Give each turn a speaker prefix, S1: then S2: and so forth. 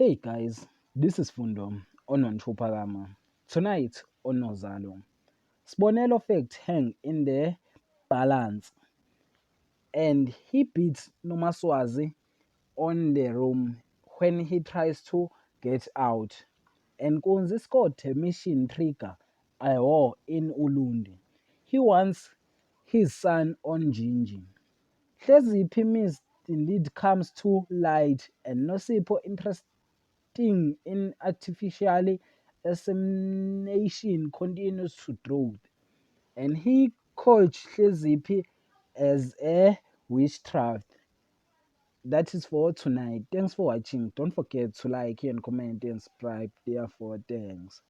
S1: Hey guys, this is Fundo on Nsipho. Tonight on Uzalo, Sibonelo fact hang in the balance and he beats Nomaswazi on the room when he tries to get out. And Nkunzi scored a mission trigger a war in Ulundi. He wants his son on Njinji. Hleziphi mist indeed comes to light and Nosipho interesting in artificially insemination continues to grow. And he coached Hleziphi as a witchcraft. That is for tonight. Thanks for watching. Don't forget to like and comment and subscribe. Therefore, thanks.